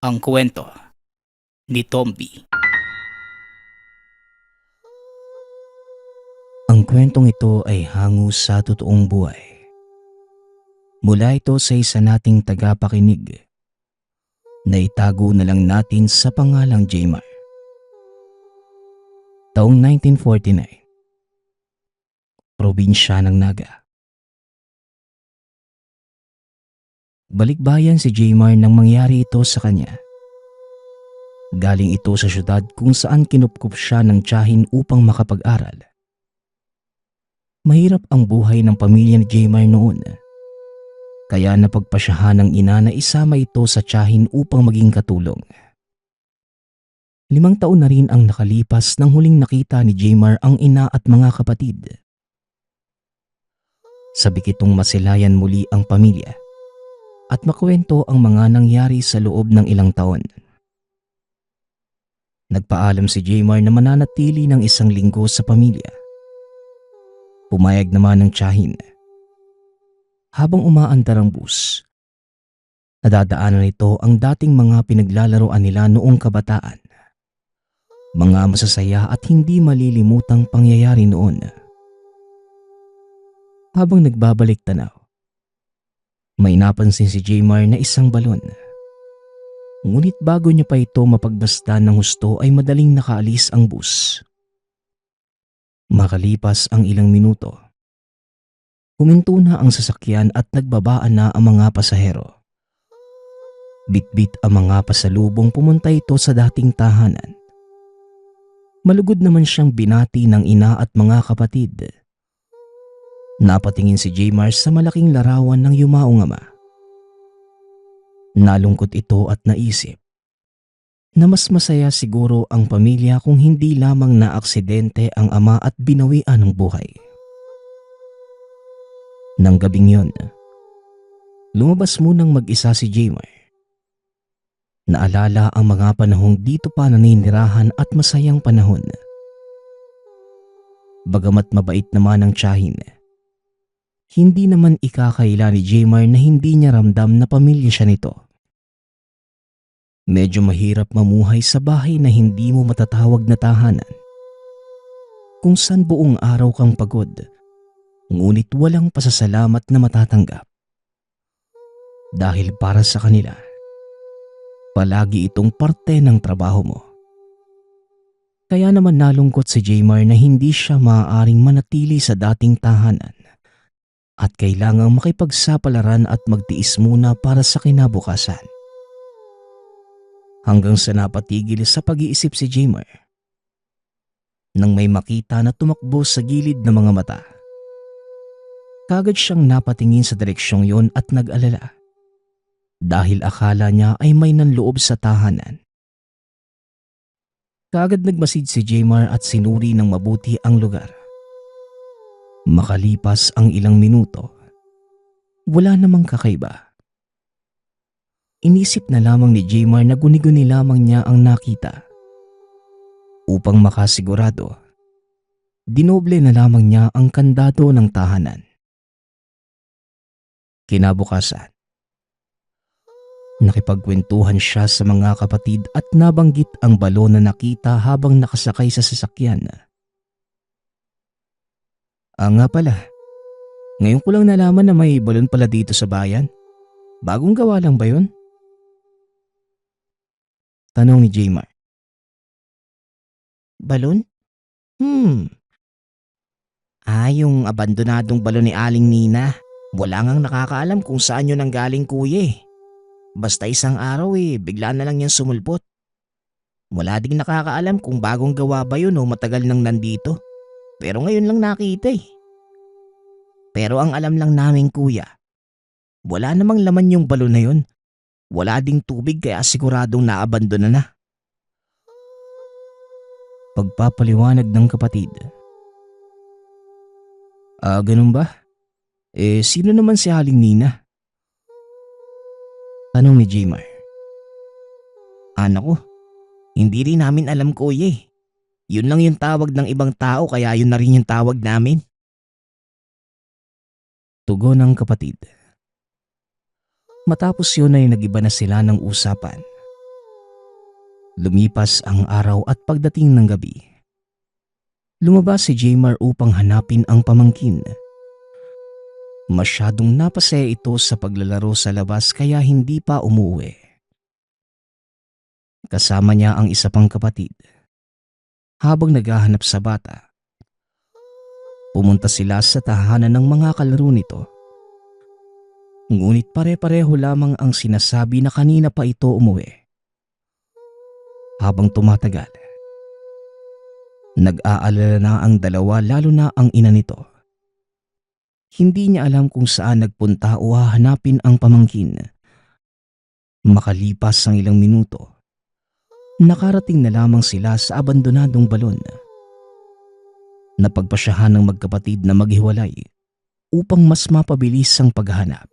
Ang kwento ni Tomby. Ang kwentong ito ay hango sa totoong buhay. Mula ito sa isa nating tagapakinig na itago na lang natin sa pangalang Jmar. Taong 1949, probinsya ng Naga. Balikbayan si Jmar nang mangyari ito sa kanya. Galing ito sa syudad kung saan kinupkup siya ng tiyahin upang makapag-aral. Mahirap ang buhay ng pamilya ni Jmar noon. Kaya napagpasyahan ng ina na isama ito sa tiyahin upang maging katulong. 5 taon na rin ang nakalipas nang huling nakita ni Jmar ang ina at mga kapatid. Sabik itong masilayan muli ang pamilya at makwento ang mga nangyari sa loob ng ilang taon. Nagpaalam si Jmar na mananatili ng 1 linggo sa pamilya. Pumayag naman ng tiyahin. Habang umaandar ang bus, nadadaanan nito ang dating mga pinaglalaroan nila noong kabataan. Mga masasaya at hindi malilimutang pangyayari noon. Habang nagbabalik tanaw, may napansin si Jmar na isang balon. Ngunit bago niya pa ito mapagbasdan ng husto ay madaling nakaalis ang bus. Makalipas ang ilang minuto, huminto na ang sasakyan at nagbabaan na ang mga pasahero. Bitbit ang mga pasalubong pumunta ito sa dating tahanan. Malugod naman siyang binati ng ina at mga kapatid. Napatingin si Jmar sa malaking larawan ng yumaong ama. Nalungkot ito at naisip na mas masaya siguro ang pamilya kung hindi lamang naaksidente ang ama at binawian ng buhay. Nang gabing yon, lumabas munang mag-isa si Jmar. Naalala ang mga panahong dito pa naninirahan at masayang panahon. Bagamat mabait naman ang tiyahin, hindi naman ikakaila ni Jmar na hindi niya ramdam na pamilya siya nito. Medyo mahirap mamuhay sa bahay na hindi mo matatawag na tahanan, kung saan buong araw kang pagod, ngunit walang pasasalamat na matatanggap. Dahil para sa kanila, palagi itong parte ng trabaho mo. Kaya naman nalungkot si Jmar na hindi siya maaaring manatili sa dating tahanan at kailangang makipagsapalaran at magtiis muna para sa kinabukasan. Hanggang sa napatigil sa pag-iisip si Jmar nang may makita na tumakbo sa gilid ng mga mata. Kagad siyang napatingin sa direksyong yon at nag-alala dahil akala niya ay may nanloob sa tahanan. Kagad nagmasid si Jmar at sinuri ng mabuti ang lugar. Makalipas ang ilang minuto, wala namang kakaiba. Inisip na lamang ni Jmar na guni-guni lamang niya ang nakita. Upang makasigurado, dinoble na lamang niya ang kandado ng tahanan. Kinabukasan, nakipagkwentuhan siya sa mga kapatid at nabanggit ang balon na nakita habang nakasakay sa sasakyan. Nga pala, ngayon ko lang nalaman na may balon pala dito sa bayan. Bagong gawa lang ba yun? Tanong ni Jmar. Balon? Yung abandonadong balon ni Aling Nina. Wala ngang nakakaalam kung saan yun nanggaling kuya eh. Basta isang araw bigla na lang yan sumulpot. Wala ding nakakaalam kung bagong gawa ba yun o matagal nang nandito. Pero ngayon lang nakita eh. Pero ang alam lang namin kuya, wala namang laman yung balon na yun. Wala ding tubig kaya siguradong naabandona na. Pagpapaliwanag ng kapatid. Ganun ba? Sino naman si Aling Nina? Tanong ni Jmar. Anak ko, hindi rin namin alam kuya eh. Yun lang yung tawag ng ibang tao kaya yun na rin yung tawag namin. Tugon ng kapatid. Matapos yun ay nagiba na sila ng usapan Lumipas ang araw at pagdating ng gabi, lumabas si Jmar upang hanapin ang pamangkin. Masyadong napasaya ito sa paglalaro sa labas kaya hindi pa umuwi. Kasama niya ang isa pang kapatid. Habang naghahanap sa bata, pumunta sila sa tahanan ng mga kalaro nito. Ngunit pare-pareho lamang ang sinasabi na kanina pa ito umuwi. Habang tumatagal, nag-aalala na ang dalawa lalo na ang ina nito. Hindi niya alam kung saan nagpunta o hahanapin ang pamangkin. Makalipas ang ilang minuto, nakarating na lamang sila sa abandonadong balon. Napagpasyahan ng magkapatid na maghiwalay upang mas mapabilis ang paghahanap.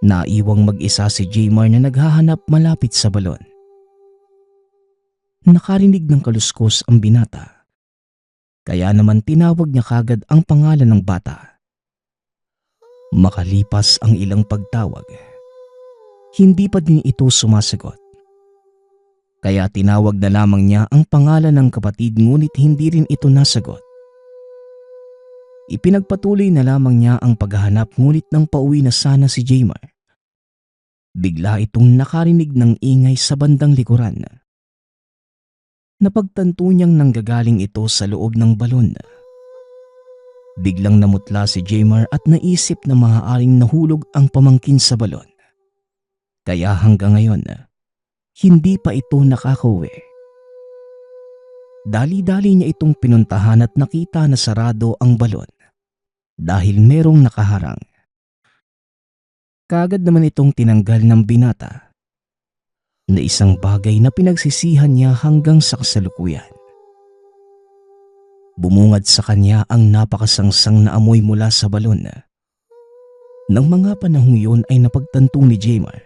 Naiwang mag-isa si Jmar na naghahanap malapit sa balon. Nakarinig ng kaluskos ang binata, kaya naman tinawag niya kagad ang pangalan ng bata. Makalipas ang ilang pagtawag, hindi pa din ito sumasagot. Kaya tinawag na lamang niya ang pangalan ng kapatid ngunit hindi rin ito nasagot. Ipinagpatuloy na lamang niya ang paghahanap ngunit nang pauwi na sana si Jmar, bigla itong nakarinig ng ingay sa bandang likuran. Napagtanto niyang nanggagaling ito sa loob ng balon. Biglang namutla si Jmar at naisip na maaaring nahulog ang pamangkin sa balon. Kaya hanggang ngayon, hindi pa ito nakakauwi. Dali-dali niya itong pinuntahan at nakita na sarado ang balon dahil merong nakaharang. Kaagad naman itong tinanggal ng binata na isang bagay na pinagsisihan niya hanggang sa kasalukuyan. Bumungad sa kanya ang napakasangsang na amoy mula sa balon. Nang mga panahong yun ay napagtanto ni Jmar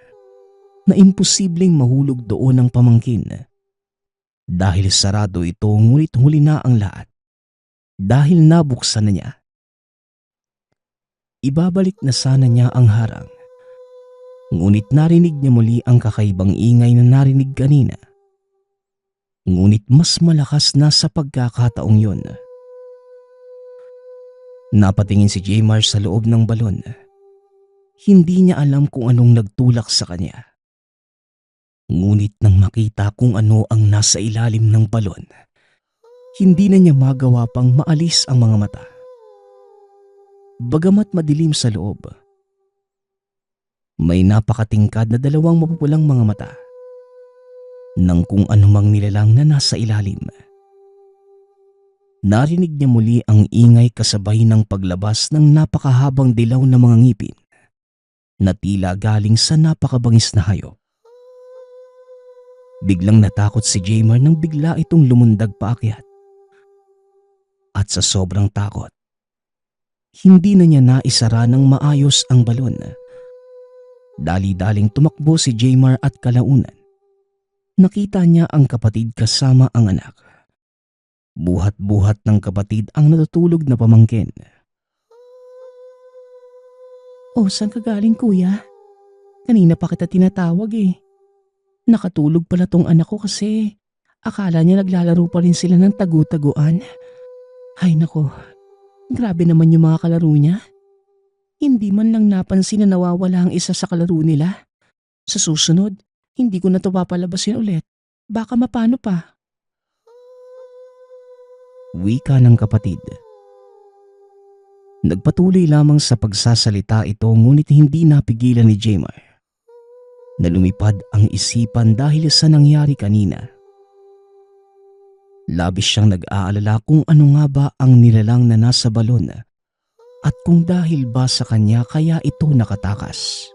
na imposibleng mahulog doon ang pamangkin dahil sarado ito ngunit huli na ang lahat dahil nabuksan na niya. Ibabalik na sana niya ang harang. Ngunit narinig niya muli ang kakaibang ingay na narinig kanina. Ngunit mas malakas na sa pagkakataong yun. Napatingin si Jmar sa loob ng balon. Hindi niya alam kung anong nagtulak sa kanya. Ngunit nang makita kung ano ang nasa ilalim ng balon, hindi na niya magawa pang maalis ang mga mata. Bagamat madilim sa loob, may napakatingkad na dalawang mapupulang mga mata ng kung anumang nilalang na nasa ilalim. Narinig niya muli ang ingay kasabay ng paglabas ng napakahabang dilaw na mga ngipin na tila galing sa napakabangis na hayop. Biglang natakot si Jmar nang bigla itong lumundag paakyat. At sa sobrang takot, hindi na niya naisara ng maayos ang balon. Dali-daling tumakbo si Jmar at kalaunan nakita niya ang kapatid kasama ang anak. Buhat-buhat ng kapatid ang natutulog na pamangkin. "Oh, saan ka galing, kuya? Kanina pa kita tinatawag eh. Nakatulog pala tong anak ko kasi akala niya naglalaro pa rin sila ng tagu-taguan. Ay nako, grabe naman yung mga kalaro niya. Hindi man lang napansin na nawawala ang isa sa kalaro nila. Sa susunod, hindi ko na ito papalabasin ulit. Baka mapano pa." Wika ng kapatid. Nagpatuloy lamang sa pagsasalita ito ngunit hindi napigilan ni Jmar na lumipad ang isipan dahil sa nangyari kanina. Labis siyang nag-aalala kung ano nga ba ang nilalang na nasa balon at kung dahil ba sa kanya kaya ito nakatakas.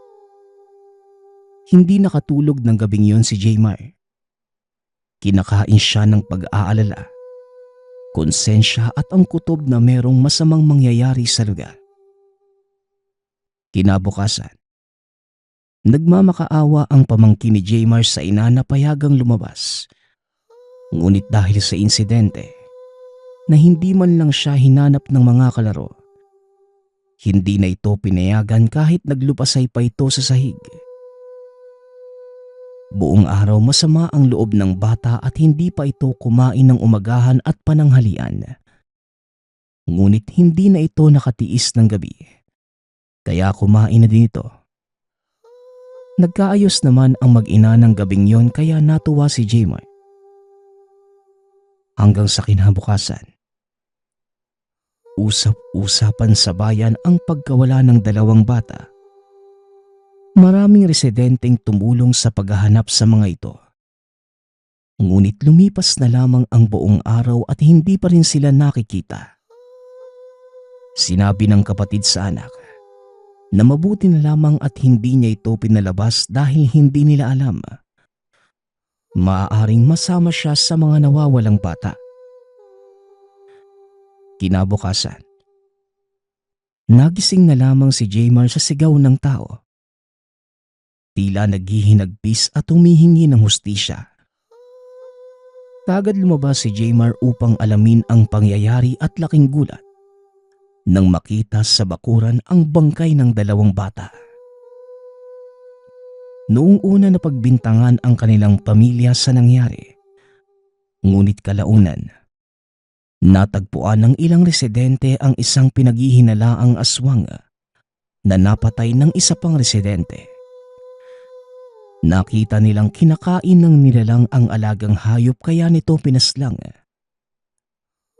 Hindi nakatulog ng gabing yon si Jmar. Kinakain siya ng pag-aalala, konsensya at ang kutob na merong masamang mangyayari sa lugar. Kinabukasan, nagmamakaawa ang pamangkin ni Jmar sa ina na payagang lumabas. Ngunit dahil sa insidente na hindi man lang siya hinanap ng mga kalaro, hindi na ito pinayagan kahit naglupasay pa ito sa sahig. Buong araw masama ang loob ng bata at hindi pa ito kumain ng umagahan at pananghalian. Ngunit hindi na ito nakatiis ng gabi, kaya kumain na din ito. Nagkaayos naman ang mag-ina ng gabing yon kaya natuwa si Jmar. Hanggang sa kinabukasan, usap-usapan sa bayan ang pagkawala ng dalawang bata. Maraming residenteng tumulong sa paghahanap sa mga ito. Ngunit lumipas na lamang ang buong araw at hindi pa rin sila nakikita. Sinabi ng kapatid sa anak na mabuti na lamang at hindi niya ito pinalabas dahil hindi nila alam. Maaaring masama siya sa mga nawawalang bata. Kinabukasan, nagising na lamang si Jmar sa sigaw ng tao. Tila naghihinagpis at humihingi ng hustisya. Kagad lumabas si Jmar upang alamin ang pangyayari at laking gulat nang makita sa bakuran ang bangkay ng dalawang bata. Noong una na pagbintangan ang kanilang pamilya sa nangyari, ngunit kalaunan, natagpuan ng ilang residente ang isang pinaghihinalaang aswang na napatay ng isa pang residente. Nakita nilang kinakain ng nilalang ang alagang hayop kaya nito pinaslang.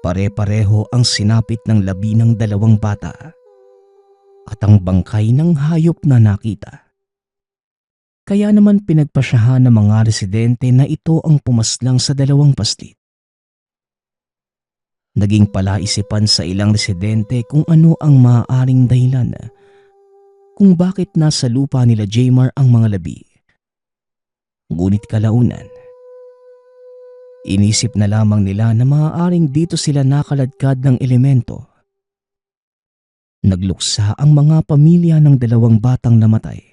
Pare-pareho ang sinapit ng labi ng dalawang bata at ang bangkay ng hayop na nakita. Kaya naman pinagpasyahan ng mga residente na ito ang pumaslang sa dalawang paslit. Naging palaisipan sa ilang residente kung ano ang maaaring dahilan kung bakit nasa lupa nila Jmar ang mga labi. Ngunit kalaunan, inisip na lamang nila na maaaring dito sila nakaladkad ng elemento. Nagluksa ang mga pamilya ng dalawang batang namatay.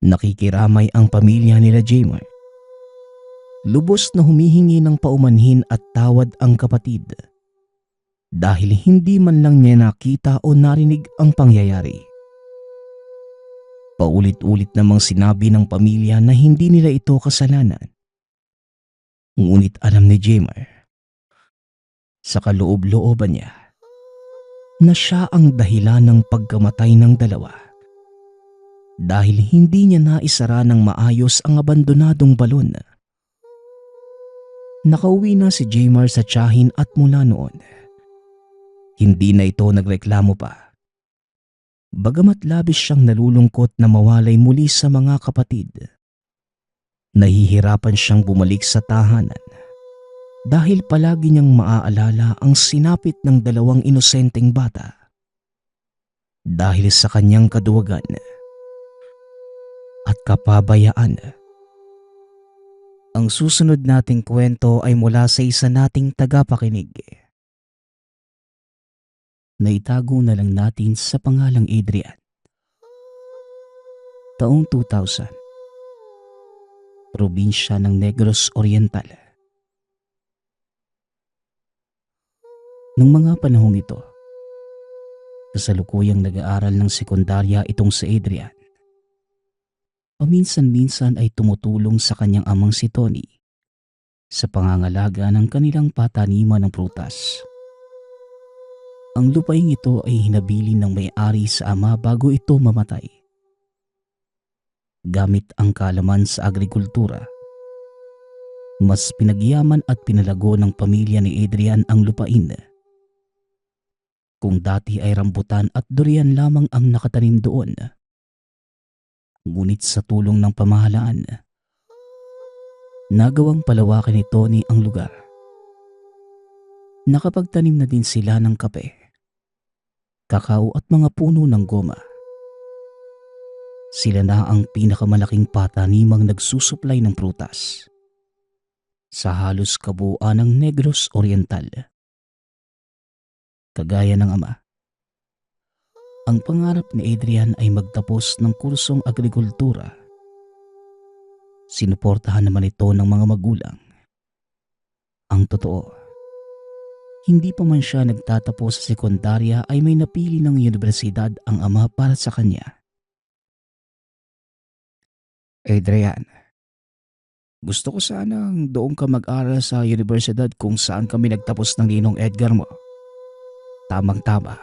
Nakikiramay ang pamilya nila Jmar. Lubos na humihingi ng paumanhin at tawad ang kapatid dahil hindi man lang niya nakita o narinig ang pangyayari. Paulit-ulit namang sinabi ng pamilya na hindi nila ito kasalanan. Ngunit alam ni Jmar, sa kaloob-looban niya, na siya ang dahilan ng pagkamatay ng dalawa. Dahil hindi niya naisara ng maayos ang abandonadong balon. Nakauwi na si Jmar sa tiyahin at mula noon, hindi na ito nagreklamo pa. Bagamat labis siyang nalulungkot na mawalay muli sa mga kapatid, nahihirapan siyang bumalik sa tahanan dahil palagi niyang maaalala ang sinapit ng dalawang inosenteng bata dahil sa kanyang kaduwagan at kapabayaan. Ang susunod nating kwento ay mula sa isa nating tagapakinig. Naitago na lang natin sa pangalang Adrian. Taong 2000. Probinsya ng Negros Oriental. Nung mga panahong ito, kasalukuyang nag-aaral ng sekundarya itong si Adrian. Paminsan-minsan ay tumutulong sa kanyang amang si Tony sa pangangalaga ng kanilang pataniman ng prutas. Ang lupaing ito ay hinabili ng may-ari sa ama bago ito mamatay. Gamit ang kaalaman sa agrikultura, mas pinagyaman at pinalago ng pamilya ni Adrian ang lupain. Kung dati ay rambutan at durian lamang ang nakatanim doon, ngunit sa tulong ng pamahalaan, nagawang palawakin ni Tony ang lugar. Nakapagtanim na din sila ng kape, kakao at mga puno ng goma. Sila na ang pinakamalaking patanimang nagsusuplay ng prutas sa halos kabuuan ng Negros Oriental. Kagaya ng ama, ang pangarap ni Adrian ay magtapos ng kursong agrikultura. Sinuportahan naman ito ng mga magulang. Ang totoo, hindi pa man siya nagtatapos sa sekundarya ay may napili ng universidad ang ama para sa kanya. Adrian, gusto ko sanang doon ka mag-aral sa universidad kung saan kami nagtapos ng ninong Edgar mo. Tamang-tama.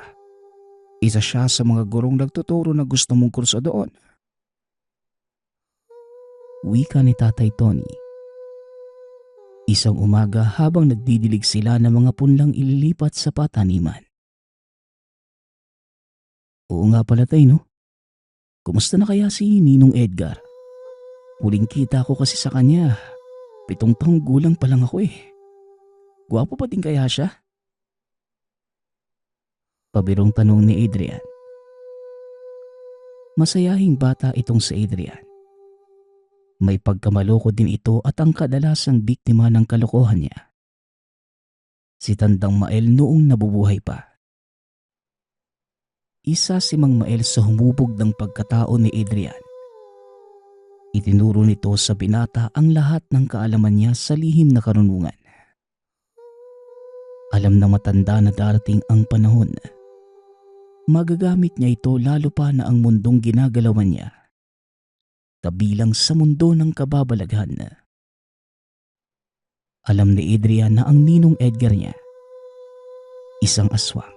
Isa siya sa mga gurong nagtuturo na gusto mong kurso doon. Wika ni Tatay Tony. Isang umaga habang nagdidilig sila ng mga punlang ililipat sa pataniman. Oo nga pala tay no? Kumusta na kaya si Ninong Edgar? Huling kita ko kasi sa kanya. 7 taong gulang pa lang ako eh. Gwapo pa din kaya siya? Pabirong tanong ni Adrian. Masayahing bata itong si Adrian. May pagkamaloko din ito at ang kadalasang biktima ng kalokohan niya. Si Tandang Mael noong nabubuhay pa. Isa si Mang Mael sa humubog ng pagkatao ni Adrian. Itinuro nito sa binata ang lahat ng kaalaman niya sa lihim na karunungan. Alam na matanda na darating ang panahon. Magagamit niya ito lalo pa na ang mundong ginagalawan niya. Kabilang sa mundo ng kababalaghan. Alam ni Adrian na ang ninong Edgar niya, isang aswang.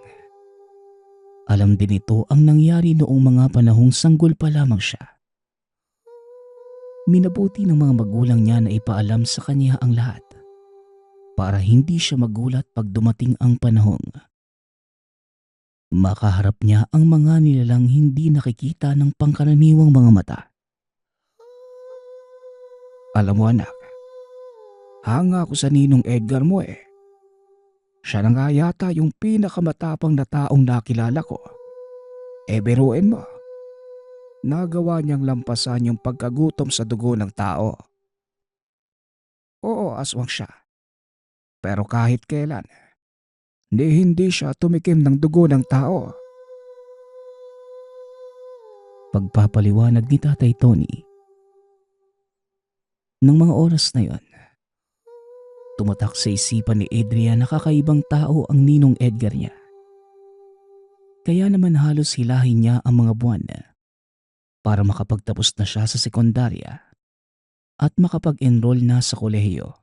Alam din ito ang nangyari noong mga panahong sanggol pa lamang siya. Minabuti ng mga magulang niya na ipaalam sa kanya ang lahat para hindi siya magulat pag dumating ang panahong makaharap niya ang mga nilalang hindi nakikita ng pangkaraniwang mga mata. Alam mo anak, hanga ako sa ninong Edgar mo eh. Siya na nga yata yung pinakamatapang na taong nakilala ko. Biruin mo, nagawa niyang lampasan yung pagkagutom sa dugo ng tao. Oo, aswang siya. Pero kahit kailan, hindi siya tumikim ng dugo ng tao. Pagpapaliwanag ni Tatay Tony. Nang mga oras na yon, tumatak sa isipan ni Adrian na kakaibang tao ang ninong Edgar niya. Kaya naman halos hilahin niya ang mga buwan para makapagtapos na siya sa sekundarya at makapag-enroll na sa kolehiyo.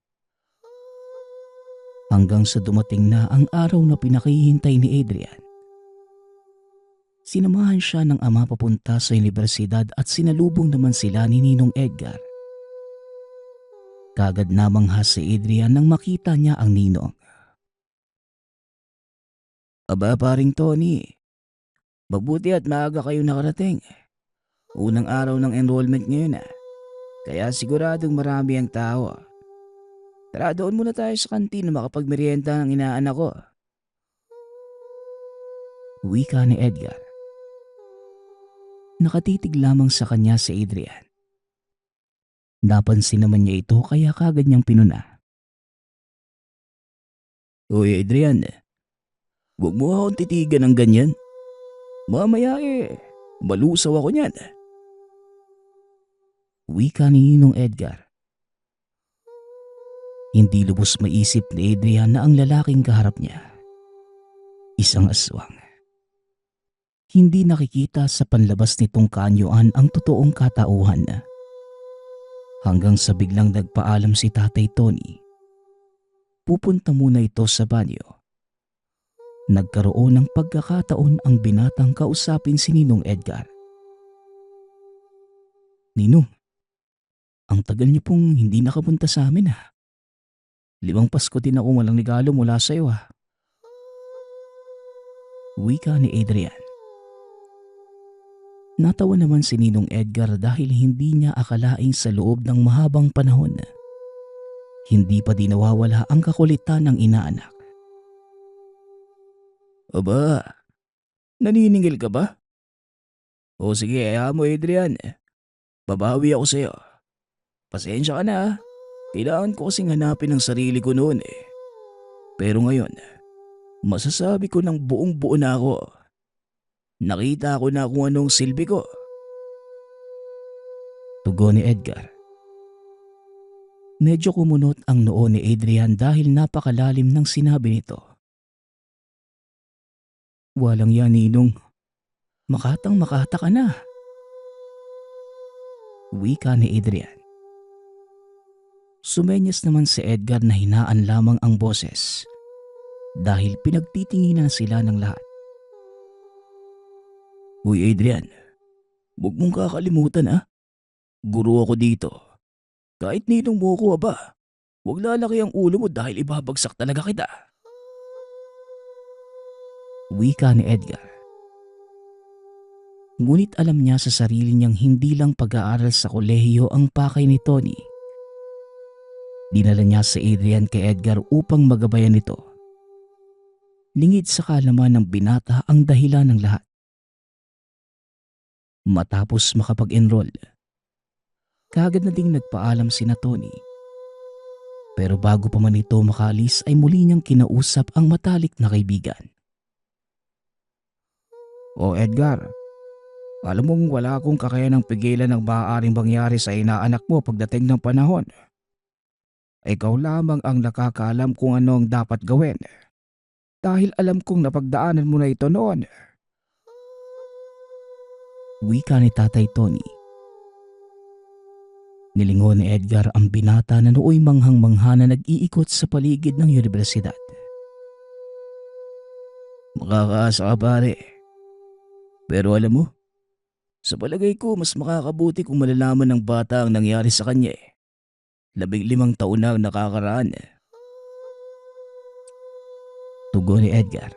Hanggang sa dumating na ang araw na pinakihintay ni Adrian. Sinamahan siya ng ama papunta sa universidad at sinalubong naman sila ni Ninong Edgar. Kagad namang si Adrian nang makita niya ang ninong. Aba paring Tony, mabuti at maaga kayo nakarating. Unang araw ng enrollment ngayon kaya siguradong marami ang tao. Tara doon muna tayo sa kantin na makapagmerienda ng inaanak ko. Wika ni Edgar. Nakatitig lamang sa kanya si Adrian. Napansin naman niya ito kaya kagad niyang pinuna. Uy Adrian, huwag mo akong titigan ng ganyan. Mamaya malusaw ako niyan. Wika ni Ninong Edgar. Hindi lubos maisip ni Adrian na ang lalaking kaharap niya, isang aswang. Hindi nakikita sa panlabas nitong kaanyuan ang totoong katauhan. Hanggang sa biglang nagpaalam si Tatay Tony. Pupunta muna ito sa banyo. Nagkaroon ng pagkakataon ang binatang kausapin si Ninong Edgar. Ninong, ang tagal niyo pong hindi nakapunta sa amin 5 Pasko din ako walang regalo mula sa iyo Wika ni Adrian. Natawa naman si Ninong Edgar dahil hindi niya akalaing sa loob ng mahabang panahon hindi pa din nawawala ang kakulitan ng inaanak. Aba, naniningil ka ba? O sige, ayaw mo Adrian. Babawi ako sa iyo. Pasensya ka na Kailangan ko kasing hanapin ang sarili ko noon Pero ngayon, masasabi ko ng buong buo na ako. Nakita ko na kung anong silbi ko. Tugon ni Edgar. Medyo kumunot ang noo ni Adrian dahil napakalalim ng sinabi nito. Walang yan, Ninong. Makatang makata ka na. Wika ni Adrian. Sumenyas naman si Edgar na hinaan lamang ang boses dahil pinagtitinginan sila ng lahat. Uy Adrian, huwag mong kakalimutan Guro ako dito. Kahit ninong mo ko aba, huwag lalaki ang ulo mo dahil ibabagsak talaga kita. Wika ni Edgar. Ngunit alam niya sa sarili niyang hindi lang pag-aaral sa kolehiyo ang pakay ni Tony. Dinala niya si Adrian kay Edgar upang magabayan ito. Lingid sa kaalaman ng binata ang dahilan ng lahat. Matapos makapag-enroll, kaagad na ding nagpaalam sina Tony. Pero bago pa man ito makaalis ay muli niyang kinausap ang matalik na kaibigan. O Edgar, alam mong wala akong kakayanang pigilan ng maaaring mangyari sa inaanak mo pagdating ng panahon. Ikaw lamang ang nakakaalam kung ano ang dapat gawin. Dahil alam kong napagdaanan mo na ito noon. Wika ni Tatay Tony. Nilingon ni Edgar ang binata na nooy manghang-mangha na nag-iikot sa paligid ng universidad. Makakaasa ka pare. Pero alam mo, sa palagay ko mas makakabuti kung malalaman ng bata ang nangyari sa kanya 15 taon na ang nakakaraan. Tugon ni Edgar.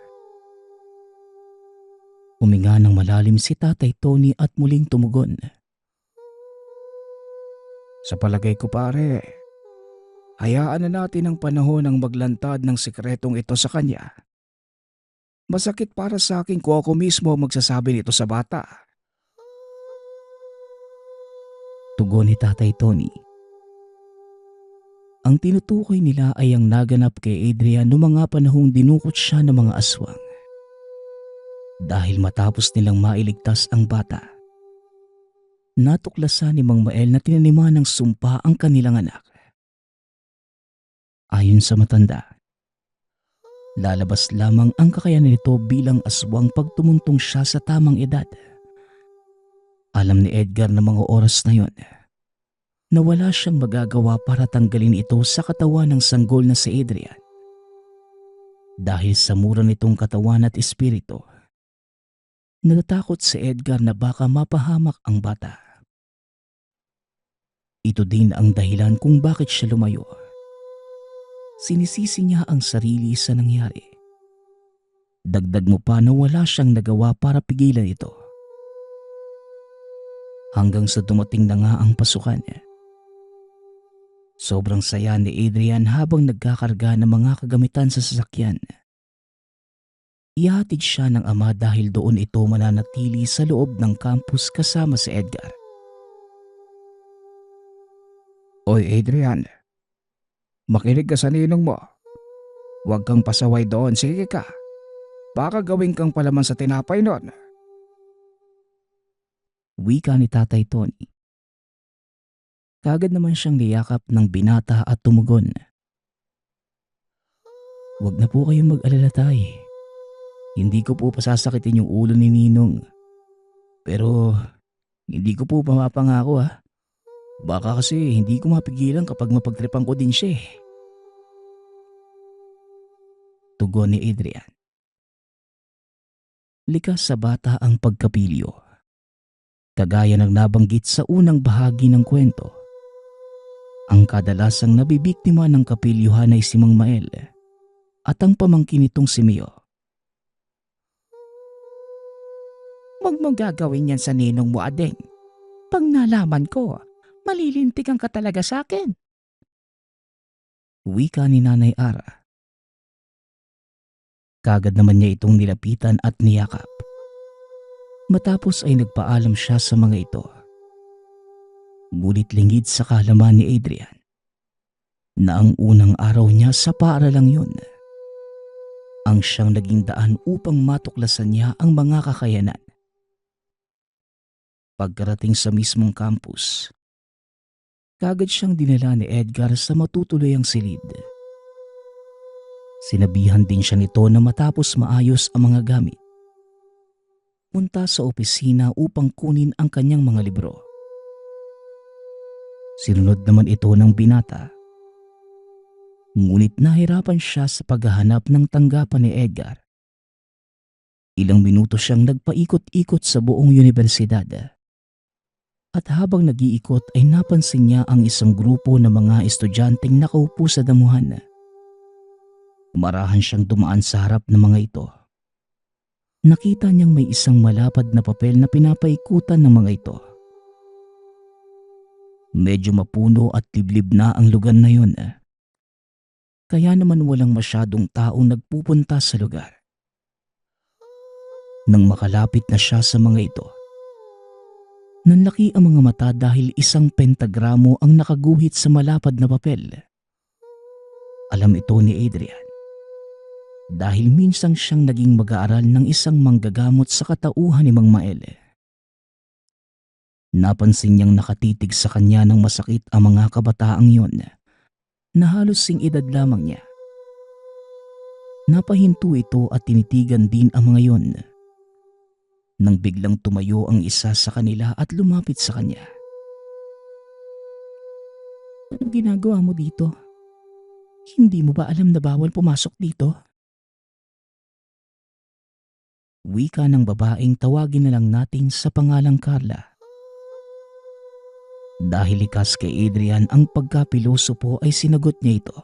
Huminga ng malalim si Tatay Tony at muling tumugon. Sa palagay ko pare, hayaan na natin ang panahon ang maglantad ng sikretong ito sa kanya. Masakit para sa akin kung ako mismo magsasabi nito sa bata. Tugon ni Tatay Tony. Ang tinutukoy nila ay ang naganap kay Adrian noong mga panahong dinukot siya ng mga aswang. Dahil matapos nilang mailigtas ang bata, natuklasan ni Mang Mael na tinaniman ng sumpa ang kanilang anak. Ayon sa matanda, lalabas lamang ang kakayanan nito bilang aswang pag tumuntong siya sa tamang edad. Alam ni Edgar na mga oras na yon na wala siyang magagawa para tanggalin ito sa katawan ng sanggol na si Adrian. Dahil sa mura nitong katawan at espiritu, natatakot si Edgar na baka mapahamak ang bata. Ito din ang dahilan kung bakit siya lumayo. Sinisisi niya ang sarili sa nangyari. Dagdag mo pa na wala siyang nagawa para pigilan ito. Hanggang sa dumating na nga ang pasukan. Sobrang saya ni Adrian habang nagkakarga ng mga kagamitan sa sasakyan. Ihatid siya ng ama dahil doon ito mananatili sa loob ng campus kasama si Edgar. Oy Adrian, makinig ka sa ninong mo. Huwag kang pasaway doon, sige ka. Baka gawin kang palaman sa tinapay nun. Wika ni Tatay Tony. Kagad naman siyang niyakap ng binata at tumugon. Huwag na po kayong mag-alala tay. Hindi ko po pasasakitin yung ulo ni Ninong. Pero hindi ko po mapapangako Baka kasi hindi ko mapigilan kapag mapagtripan ko din siya Tugon ni Adrian. Likas sa bata ang pagkapilyo. Kagaya ng nabanggit sa unang bahagi ng kwento. Ang kadalasang nabibiktima ng kapilyuhan ay si Mang Mael at ang pamangkin nitong si Mio. Huwag mong gagawin yan sa ninong mo, Adeng. Pag nalaman ko, malilintikan ka talaga sa akin. Wika ni Nanay Ara. Kagad naman niya itong nilapitan at niyakap. Matapos ay nagpaalam siya sa mga ito. Ngunit lingid sa kaalaman ni Adrian na ang unang araw niya sa paaralang yun ang siyang naging daan upang matuklasan niya ang mga kakayanan. Pagkarating sa mismong campus, kagad siyang dinala ni Edgar sa matutuloy ang silid. Sinabihan din siya nito na matapos maayos ang mga gamit, punta sa opisina upang kunin ang kanyang mga libro. Sinunod naman ito ng binata. Ngunit nahirapan siya sa paghahanap ng tanggapan ni Edgar. Ilang minuto siyang nagpaikot-ikot sa buong universidad. At habang nag-iikot ay napansin niya ang isang grupo ng mga estudyanteng nakaupo sa damuhan. Marahan siyang dumaan sa harap ng mga ito. Nakita niyang may isang malapad na papel na pinapaikutan ng mga ito. Medyo mapuno at liblib na ang lugar na yun. Kaya naman walang masyadong taong nagpupunta sa lugar. Nang makalapit na siya sa mga ito, nanlaki ang mga mata dahil isang pentagramo ang nakaguhit sa malapad na papel. Alam ito ni Adrian dahil minsan siyang naging mag-aaral ng isang manggagamot sa katauhan ni Mang Mael. Napansin niyang nakatitig sa kanya ng masakit ang mga kabataang yon na halos sing edad lamang niya. Napahinto ito at tinitigan din ang mga yon. Nang biglang tumayo ang isa sa kanila at lumapit sa kanya. Anong ginagawa mo dito? Hindi mo ba alam na bawal pumasok dito? Wika ng babaeng tawagin na lang natin sa pangalang Carla. Dahil likas kay Adrian ang pagkapilosopo ay sinagot niya ito.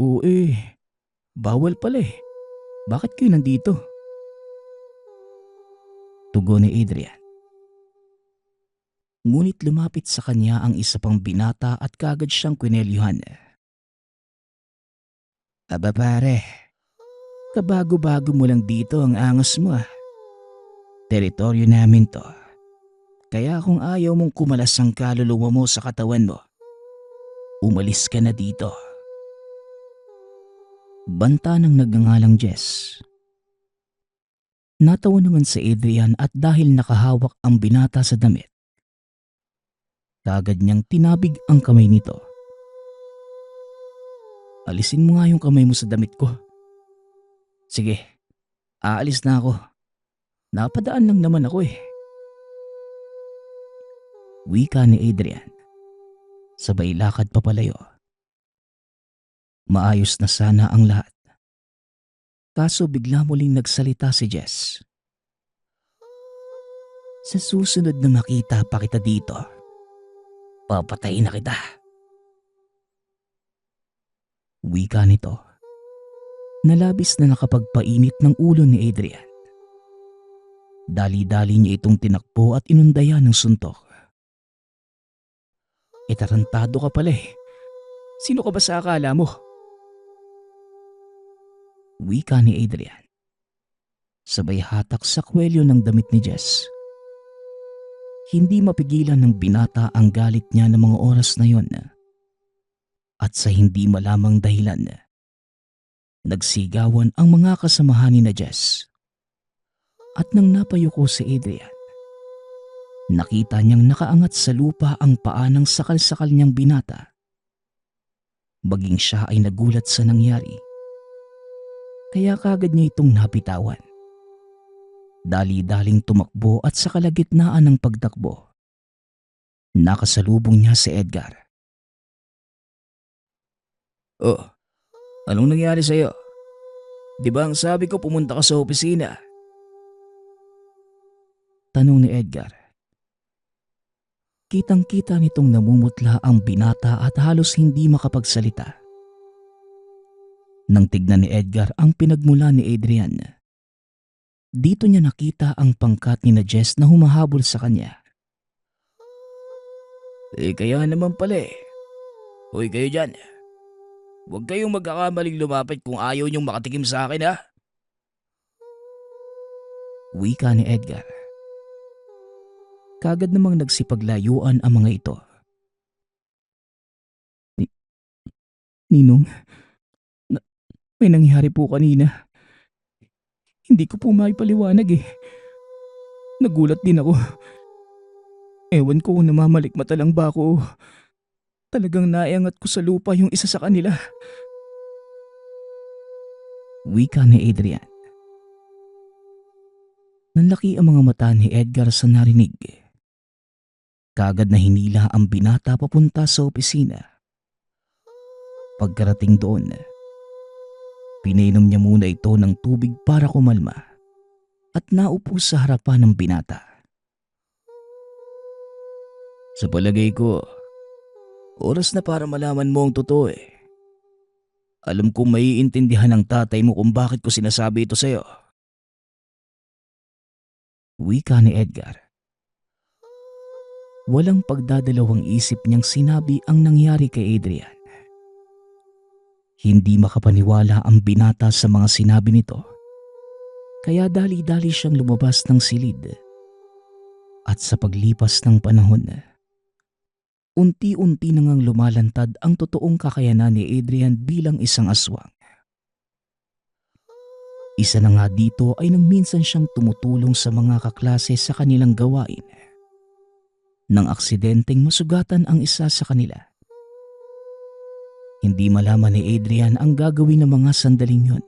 Oo bawal pala eh. Bakit kayo nandito? Tugon ni Adrian. Ngunit lumapit sa kanya ang isa pang binata at kagad siyang kwinelyuhan. Aba pare, kabago-bago mo lang dito ang angas mo ah. Teritoryo namin to. Kaya kung ayaw mong kumalas ang kaluluwa mo sa katawan mo, umalis ka na dito. Banta ng nagngangalang Jess. Natawa naman si Adrian at dahil nakahawak ang binata sa damit, kagad niyang tinabig ang kamay nito. Alisin mo nga yung kamay mo sa damit ko. Sige, aalis na ako. Napadaan lang naman ako eh. Wika ni Adrian. Sabay lakad papalayo. Maayos na sana ang lahat. Kaso bigla muling nagsalita si Jess. Sa susunod na makita pa kita dito, papatayin na kita. Wika nito. Nalabis na nakapagpainit ng ulo ni Adrian. Dali-dali niya itong tinakbo at inundayan ng suntok. Tarantado ka pala eh. Sino ka ba sa akala mo? Wika ni Adrian. Sabay hatak sa kwelyo ng damit ni Jess. Hindi mapigilan ng binata ang galit niya ng mga oras na yon. At sa hindi malamang dahilan, nagsigawan ang mga kasamahan ni na Jess. At nang napayuko si Adrian, nakita niyang nakaangat sa lupa ang paa ng sakal-sakal niyang binata. Baging siya ay nagulat sa nangyari. Kaya kagad niya itong napitawan. Dali-daling tumakbo at sa kalagitnaan ng pagtakbo, nakasalubong niya si Edgar. Oh, anong nangyari sa'yo? Di ba ang sabi ko pumunta ka sa opisina? Tanong ni Edgar. Kitang-kita nitong namumutla ang binata at halos hindi makapagsalita. Nang tignan ni Edgar ang pinagmula ni Adrian, dito niya nakita ang pangkat ni na Jess na humahabol sa kanya. Kaya naman pala eh. Hoy kayo dyan. Huwag kayong magkakamaling lumapit kung ayaw niyong makatikim sa akin ha. Wika ni Edgar. Kagad namang nagsipaglayuan ang mga ito. Ninong, may nangyari po kanina. Hindi ko po maipaliwanag eh. Nagulat din ako. Ewan ko kung namamalikmata lang ba ako. Talagang naiangat ko sa lupa yung isa sa kanila. Wika ni Adrian. Nanlaki ang mga mata ni Edgar sa narinig. Kaagad na hinila ang binata papunta sa opisina. Pagkarating doon, pinainom niya muna ito ng tubig para kumalma at naupo sa harapan ng binata. Sa palagay ko, oras na para malaman mo ang totoo eh. Alam kong maiintindihan ng tatay mo kung bakit ko sinasabi ito sa'yo. Wika ni Edgar. Walang pagdadalawang isip niyang sinabi ang nangyari kay Adrian. Hindi makapaniwala ang binata sa mga sinabi nito. Kaya dali-dali siyang lumabas ng silid. At sa paglipas ng panahon, unti-unti nang lumalantad ang totoong kakayanan ni Adrian bilang isang aswang. Isa na nga dito ay nang minsan siyang tumutulong sa mga kaklase sa kanilang gawain. Nang aksidenteng masugatan ang isa sa kanila. Hindi malaman ni Adrian ang gagawin ng mga sandaling yun.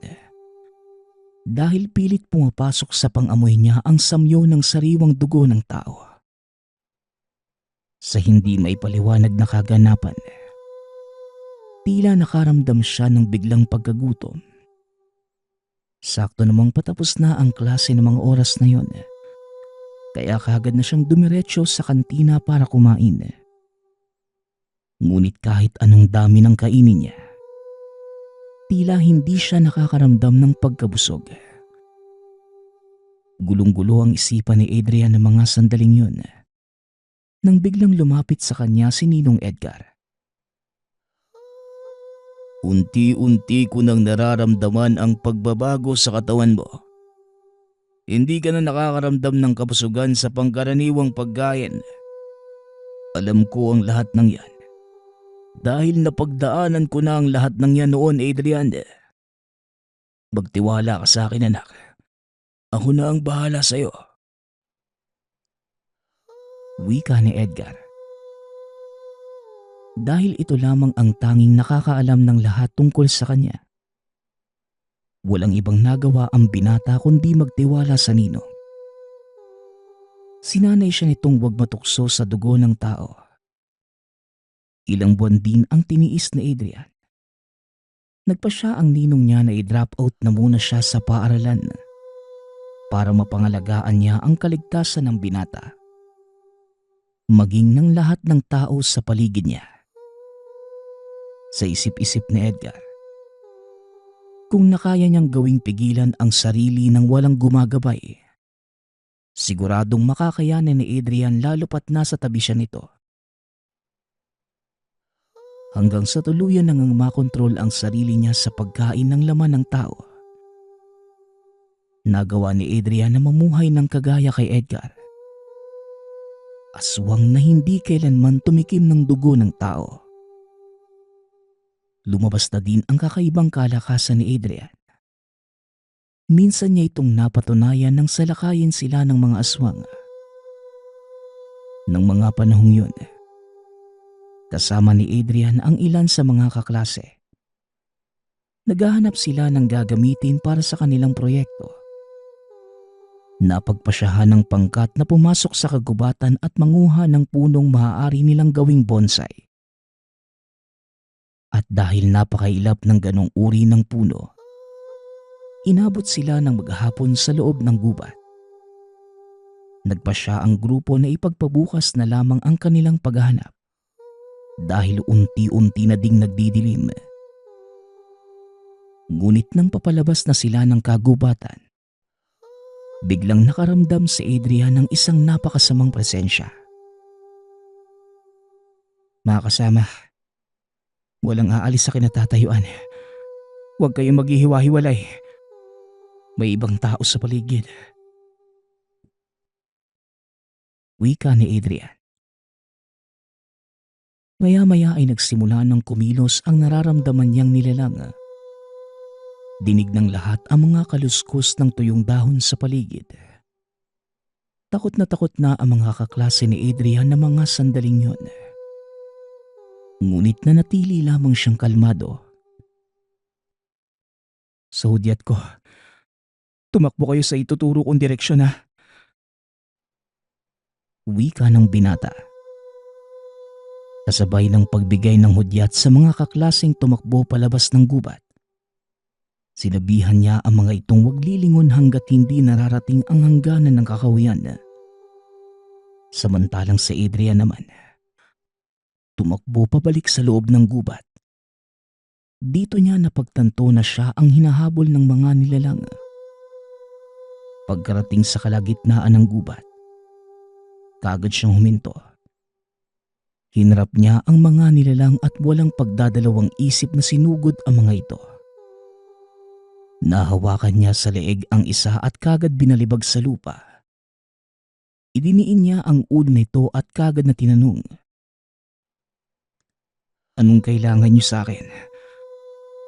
Dahil pilit pumapasok sa pangamoy niya ang samyo ng sariwang dugo ng tao. Sa hindi maipaliwanag na kaganapan, tila nakaramdam siya ng biglang pagkagutom. Sakto namang patapos na ang klase ng mga oras na yon. Kaya kaagad na siyang dumiretso sa kantina para kumain. Ngunit kahit anong dami ng kainin niya, tila hindi siya nakakaramdam ng pagkabusog. Gulong-gulo ang isipan ni Adrian ng mga sandaling yun nang biglang lumapit sa kanya si Ninong Edgar. Unti-unti ko nang nararamdaman ang pagbabago sa katawan mo. Hindi ka na nakakaramdam ng kabusugan sa pangkaraniwang pagkain. Alam ko ang lahat ng yan. Dahil napagdaanan ko na ang lahat ng yan noon, Adrian. Magtiwala ka sa akin, anak. Ako na ang bahala sa'yo. Wika ni Edgar. Dahil ito lamang ang tanging nakakaalam ng lahat tungkol sa kanya. Walang ibang nagawa ang binata kundi magtiwala sa ninong. Sinanay siya nitong huwag matukso sa dugo ng tao. Ilang buwan din ang tiniis na Adrian. Nagpa siya ang ninong niya na i-drop out na muna siya sa paaralan para mapangalagaan niya ang kaligtasan ng binata. Maging ng lahat ng tao sa paligid niya. Sa isip-isip ni Edgar, kung nakaya niyang gawing pigilan ang sarili ng walang gumagabay, siguradong makakayanan ni Adrian lalo pat nasa tabi siya nito. Hanggang sa tuluyan nang makontrol ang sarili niya sa pagkain ng laman ng tao. Nagawa ni Adrian na mamuhay ng kagaya kay Edgar. Aswang na hindi kailanman tumikim ng dugo ng tao. Lumabas na din ang kakaibang kalakasan ni Adrian. Minsan niya itong napatunayan nang salakayin sila ng mga aswang. Nang mga panahong yun, kasama ni Adrian ang ilan sa mga kaklase. Naghahanap sila ng gagamitin para sa kanilang proyekto. Napagpasyahan ng pangkat na pumasok sa kagubatan at manguha ng punong maaari nilang gawing bonsai. At dahil napakailap ng ganong uri ng puno, inabot sila ng maghapon sa loob ng gubat. Nagpasya ang grupo na ipagpabukas na lamang ang kanilang paghahanap dahil unti-unti na ding nagdidilim. Ngunit nang papalabas na sila ng kagubatan, biglang nakaramdam si Adrian ng isang napakasamang presensya. Mga kasama, walang aalis sa kinatatayuan. Huwag kayong maghihiwa-hiwalay. May ibang tao sa paligid. Wika ni Adrian. Maya-maya ay nagsimula ng kumilos ang nararamdaman niyang nilalang. Dinig ng lahat ang mga kaluskos ng tuyong dahon sa paligid. Takot na ang mga kaklase ni Adrian na mga sandaling yun. Ngunit nanatili lamang siyang kalmado. Sa hudyat ko, tumakbo kayo sa ituturo kong direksyon ha. Wika ng binata. Kasabay ng pagbigay ng hudyat sa mga kaklaseng tumakbo palabas ng gubat. Sinabihan niya ang mga itong huwag lilingon hanggat hindi nararating ang hangganan ng kakahuyan. Samantalang si Adrian naman, tumakbo pabalik sa loob ng gubat. Dito niya napagtanto na siya ang hinahabol ng mga nilalang. Pagkarating sa kalagitnaan ng gubat, kaagad siyang huminto. Hinarap niya ang mga nilalang at walang pagdadalawang isip na sinugod ang mga ito. Nahawakan niya sa leeg ang isa at kagad binalibag sa lupa. Idiniin niya ang ulo nito at kagad na tinanong, "Anong kailangan niyo sa akin?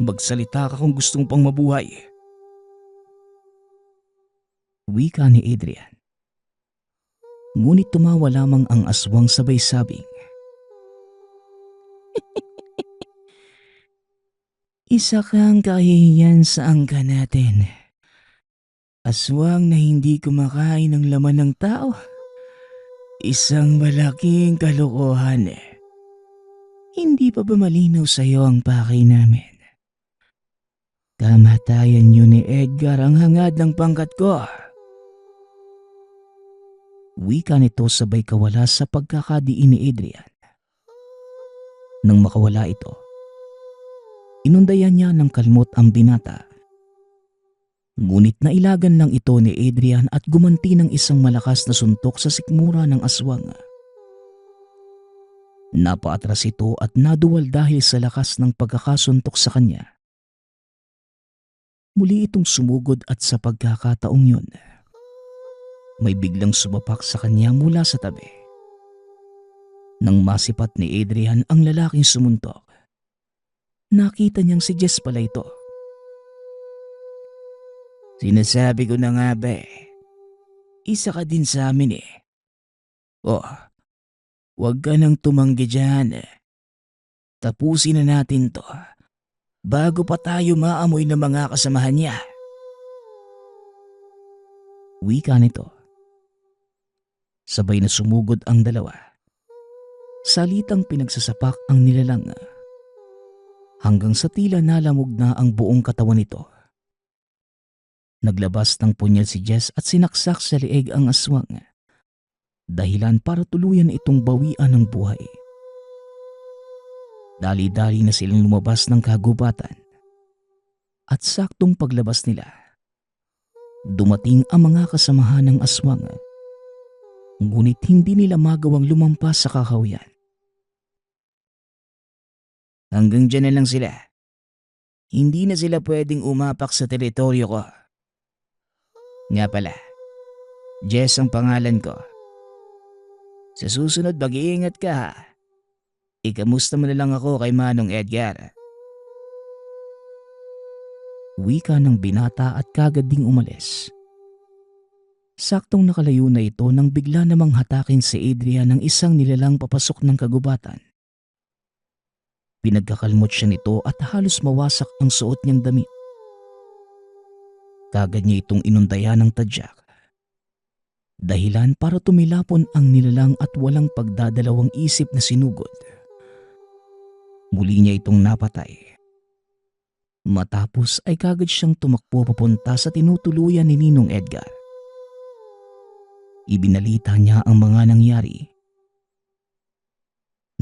Magsalita ka kung gustong pang mabuhay." Wika ni Adrian. Ngunit tumawa lamang ang aswang sabay sabing, "Isa kang kahihiyan sa angka natin. Aswang na hindi kumakain ng laman ng tao. Isang malaking kalokohan. Hindi pa ba malinaw sa iyo ang pakay namin? Kamatayan niyo ni Edgar ang hangad ng pangkat ko." Wika nito sabay kawala sa pagkakadiin ni Adrian. Nang makawala ito, inundayan niya ng kalmot ang binata. Ngunit nailagan lang ito ni Adrian at gumanti ng isang malakas na suntok sa sikmura ng aswang. Napaatras ito at naduwal dahil sa lakas ng pagkakasuntok sa kanya. Muli itong sumugod at sa pagkakataong yun, may biglang sumapak sa kanya mula sa tabi. Nang masipat ni Adrian ang lalaking sumuntok, nakita niyang si Jess pala ito. "Sinasabi ko na nga ba isa ka din sa amin eh. Oh, huwag ka nang tumanggi dyan. Tapusin na natin to bago pa tayo maamoy ng mga kasamahan niya." Wika nito. Sabay na sumugod ang dalawa. Salitang pinagsasapak ang nilalang hanggang sa tila nalamog na ang buong katawan nito. Naglabas ng punyal si Jess at sinaksak sa leeg ang aswang, dahilan para tuluyan itong bawian ng buhay. Dali-dali na silang lumabas ng kagubatan at saktong paglabas nila, dumating ang mga kasamahan ng aswang. Ngunit hindi nila magawang lumampas sa kakahuyan. "Hanggang dyan na lang sila. Hindi na sila pwedeng umapak sa teritoryo ko. Nga pala, Jess ang pangalan ko. Sa susunod mag-iingat ka ha. Ikamusta mo na lang ako kay Manong Edgar." Wika ng binata at kagad ding umalis. Saktong nakalayo na ito nang bigla namang hatakin si Adrian ng isang nilalang papasok ng kagubatan. Pinagkakalmot siya nito at halos mawasak ang suot niyang damit. Kagad niya itong inundayan ng tadyak, dahilan para tumilapon ang nilalang at walang pagdadalawang isip na sinugod. Muli niya itong napatay. Matapos ay kagad siyang tumakbo papunta sa tinutuluyan ni Ninong Edgar. Ibinalita niya ang mga nangyari.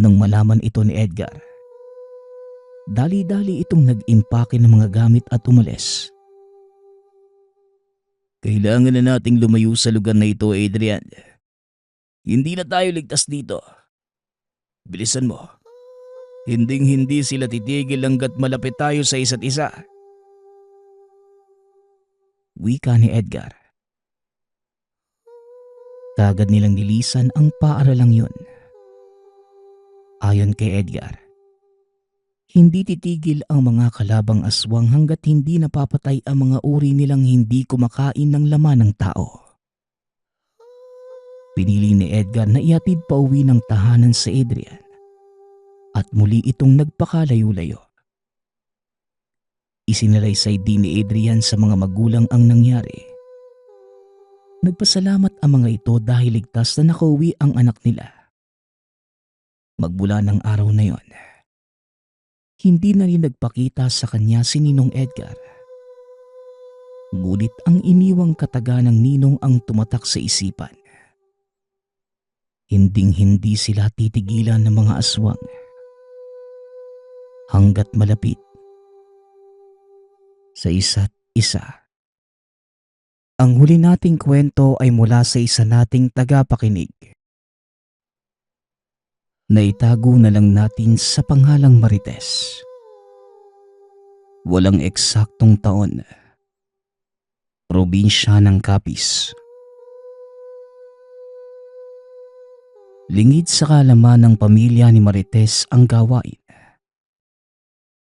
Nang malaman ito ni Edgar, dali-dali itong nag-impake ng mga gamit at umalis. "Kailangan na nating lumayo sa lugar na ito, Adrian. Hindi na tayo ligtas dito. Bilisan mo. Hinding-hindi sila titigil hanggat malapit tayo sa isa't isa." Wika ni Edgar. Kagad nilang nilisan ang paaralang yun. Ayon kay Edgar, hindi titigil ang mga kalabang aswang hanggat hindi napapatay ang mga uri nilang hindi kumakain ng laman ng tao. Pinili ni Edgar na ihatid pa uwi ng tahanan si Adrian at muli itong nagpakalayo-layo. Isinalaysay din ni Adrian sa mga magulang ang nangyari. Nagpasalamat ang mga ito dahil ligtas na nakauwi ang anak nila. Magmula ng araw na yon, hindi na rin nagpakita sa kanya si Ninong Edgar. Ngunit ang iniwang kataga ng ninong ang tumatak sa isipan. Hinding-hindi sila titigilan ng mga aswang hanggat malapit sa isa't isa. Ang huli nating kwento ay mula sa isa nating tagapakinig. Naitago na lang natin sa panghalang Marites. Walang eksaktong taon. Probinsya ng Capiz. Lingid sa kaalaman ng pamilya ni Marites ang gawain.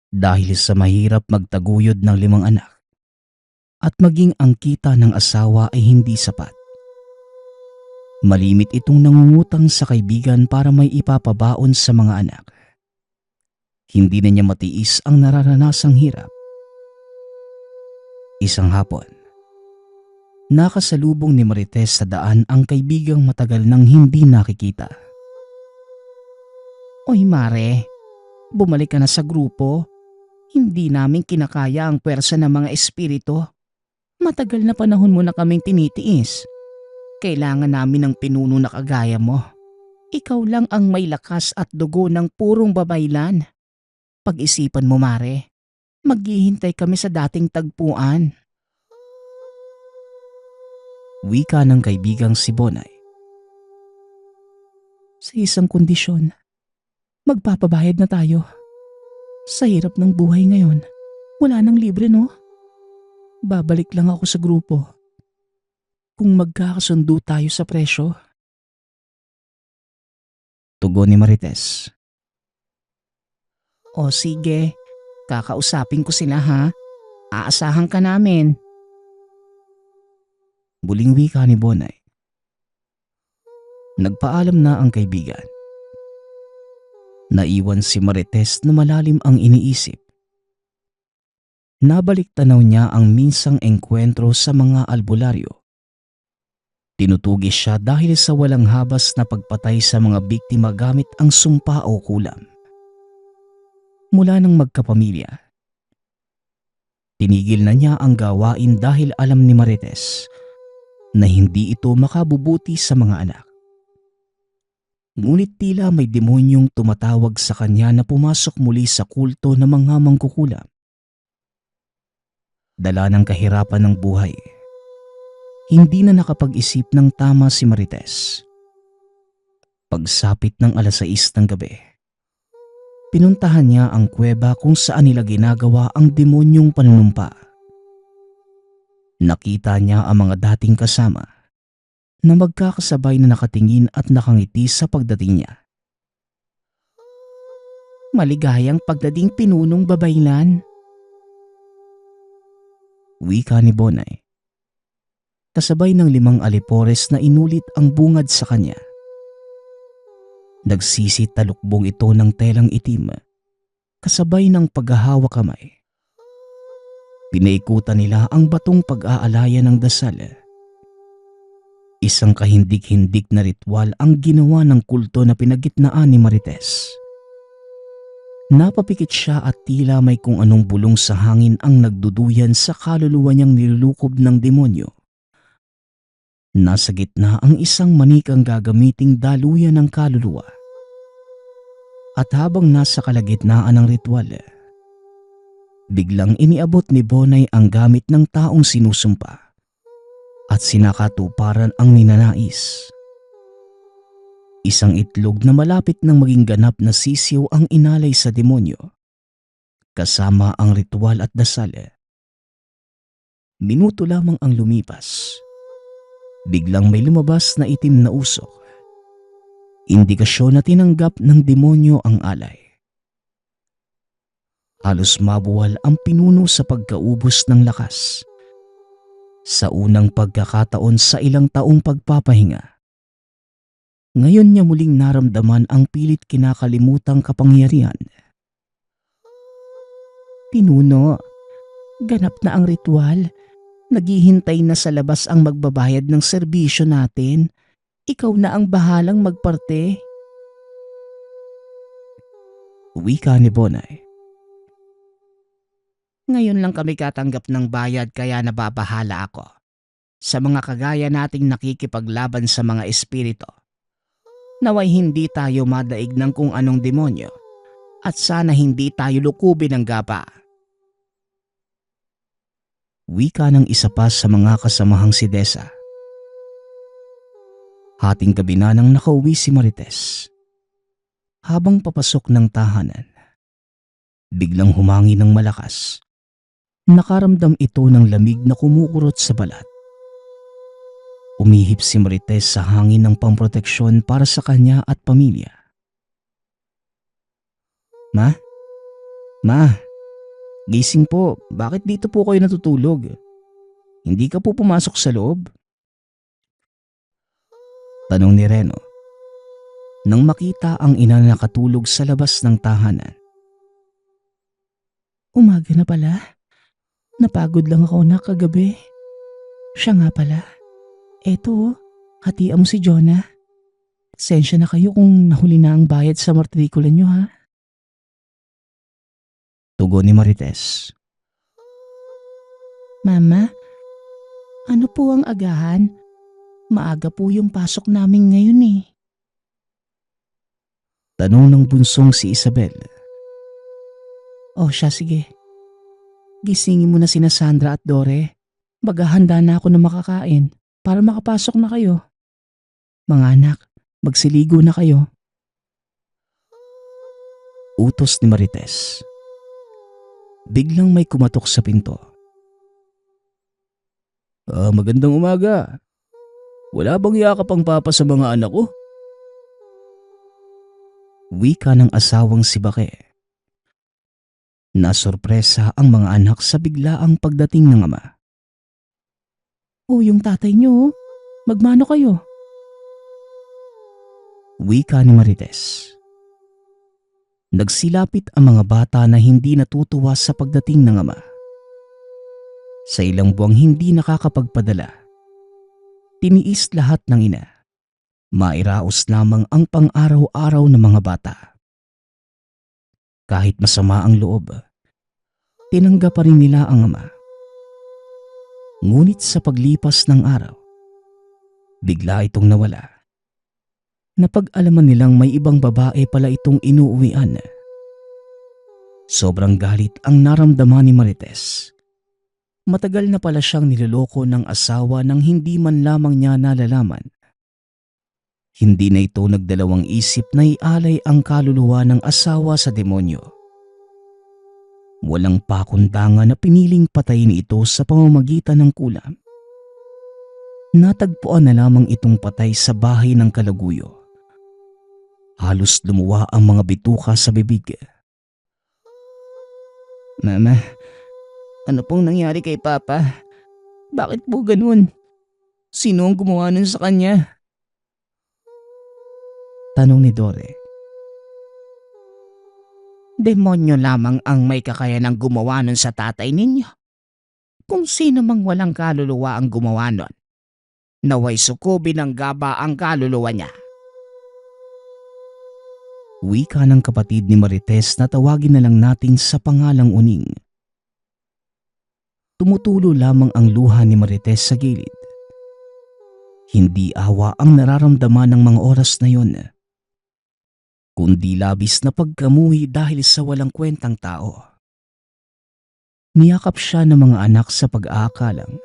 Dahil sa mahirap magtaguyod ng 5 anak at maging ang kita ng asawa ay hindi sapat. Malimit itong nangungutang sa kaibigan para may ipapabaon sa mga anak. Hindi na niya matiis ang nararanasang hirap. Isang hapon, nakasalubong ni Marites sa daan ang kaibigang matagal nang hindi nakikita. "Oy Mare, bumalik ka na sa grupo. Hindi namin kinakaya ang pwersa ng mga espiritu. Matagal na panahon mo na kaming tinitiis. Kailangan namin ng pinuno na kagaya mo. Ikaw lang ang may lakas at dugo ng purong babaylan. Pag-isipan mo Mare, maghihintay kami sa dating tagpuan." Wika ng kaibigang si Bonay. "Sa isang kondisyon, magpapabayad na tayo. Sa hirap ng buhay ngayon, wala nang libre no? Babalik lang ako sa grupo. Kung magkakasundo tayo sa presyo." Tugon ni Marites. "O sige, kakausapin ko sila ha. Aasahan ka namin." Muling wika ni Bonay. Nagpaalam na ang kaibigan. Naiwan si Marites na malalim ang iniisip. Nabalik tanaw niya ang minsang engkwentro sa mga albularyo. Tinutugis siya dahil sa walang habas na pagpatay sa mga biktima gamit ang sumpa o kulam. Mula nang magkapamilya, tinigil na niya ang gawain dahil alam ni Marites na hindi ito makabubuti sa mga anak. Ngunit tila may demonyong tumatawag sa kanya na pumasok muli sa kulto ng mga mangkukulam. Dala ng kahirapan ng buhay, hindi na nakapag-isip ng tama si Marites. Pagsapit ng 6:00 ng gabi, pinuntahan niya ang kuweba kung saan nila ginagawa ang demonyong panunumpa. Nakita niya ang mga dating kasama na magkakasabay na nakatingin at nakangiti sa pagdating niya. "Maligayang pagdating pinunong babaylan," wika ni Bonay. Kasabay ng 5 alipores na inulit ang bungad sa kanya. Nagsisitalukbong ito ng telang itim, kasabay ng paghahawak kamay. Pinaikutan nila ang batong pag-aalaya ng dasal. Isang kahindik-hindik na ritual ang ginawa ng kulto na pinagitnaan ni Marites. Napapikit siya at tila may kung anong bulong sa hangin ang nagduduyan sa kaluluwa niyang nilulukob ng demonyo. Nasa gitna ang isang manikang gagamiting daluyan ng kaluluwa. At habang nasa kalagitnaan ng ritual, biglang iniabot ni Bonay ang gamit ng taong sinusumpa at sinakatuparan ang ninanais. Isang itlog na malapit nang maging ganap na sisiw ang inalay sa demonyo, kasama ang ritual at dasal. Minuto lamang ang lumipas. Biglang may lumabas na itim na usok. Indikasyon na tinanggap ng demonyo ang alay. Halos mabuwal ang pinuno sa pagkaubos ng lakas. Sa unang pagkakataon sa ilang taong pagpapahinga, ngayon niya muling naramdaman ang pilit kinakalimutang kapangyarihan. "Pinuno, ganap na ang ritual. Naghihintay na sa labas ang magbabayad ng serbisyo natin. Ikaw na ang bahalang magparte." Wika ni Bonay. Ngayon lang kami katanggap ng bayad kaya nababahala ako. Sa mga kagaya nating nakikipaglaban sa mga espiritu. Naway hindi tayo madaig ng kung anong demonyo at sana hindi tayo lukubin ng gaba. Wika ng isa pa sa mga kasamahang si Desa. Hating gabi na nang nakauwi si Marites. Habang papasok ng tahanan, biglang humangi ng malakas. Nakaramdam ito ng lamig na kumukurot sa balat. Umihip si Marites sa hangin ng pamproteksyon para sa kanya at pamilya. Ma? Ma? Gising po. Bakit dito po kayo natutulog? Hindi ka po pumasok sa loob? Tanong ni Reno. Nang makita ang ina na nakatulog sa labas ng tahanan. Umaga na pala. Napagod lang ako na kagabi. Siya nga pala. Eto, hatian mo si Jonah. Sensya na kayo kung nahuli na ang bayad sa matrikula nyo ha. Tugon ni Marites. Mama, ano po ang agahan? Maaga po yung pasok namin ngayon eh. Tanong ng bunsong si Isabel. Oh siya sige. Gisingin mo na sina Sandra at Dore. Maghahanda na ako na makakain para makapasok na kayo. Mga anak, magsiligo na kayo. Utos ni Marites. Biglang may kumatok sa pinto. Magandang umaga. Wala bang yakap ang papa sa mga anak ko? Wika ng asawang si Bake. Nasorpresa ang mga anak sa biglaang pagdating ng ama. Yung tatay niyo, magmano kayo? Wika ni Marites. Nagsilapit ang mga bata na hindi natutuwa sa pagdating ng ama. Sa ilang buwang hindi nakakapagpadala, tiniis lahat ng ina. Mairaos lamang ang pang-araw-araw ng mga bata. Kahit masama ang loob, tinanggap pa rin nila ang ama. Ngunit sa paglipas ng araw, bigla itong nawala. Napag-alaman nilang may ibang babae pala itong inuuwian. Sobrang galit ang naramdaman ni Marites. Matagal na pala siyang niloloko ng asawa nang hindi man lamang niya nalalaman. Hindi na ito nagdalawang isip na ialay ang kaluluwa ng asawa sa demonyo. Walang pakundangan na piniling patayin ito sa pamamagitan ng kulam. Natagpuan na lamang itong patay sa bahay ng Kalaguyo. Halos lumuwa ang mga bituka sa bibig. Mama, ano pong nangyari kay Papa? Bakit po ganun? Sino ang gumawa nun sa kanya? Tanong ni Dore. Demonyo lamang ang may kakayanang gumawa nun sa tatay ninyo. Kung sino mang walang kaluluwa ang gumawa nun, naway sukubin ng gaba ang kaluluwa niya. Wika ng kapatid ni Marites na tawagin na lang natin sa pangalang Uning. Tumutulo lamang ang luha ni Marites sa gilid. Hindi awa ang nararamdaman ng mga oras na yon, kundi labis na pagkamuhi dahil sa walang kwentang tao. Niyakap siya ng mga anak sa pag-aakalang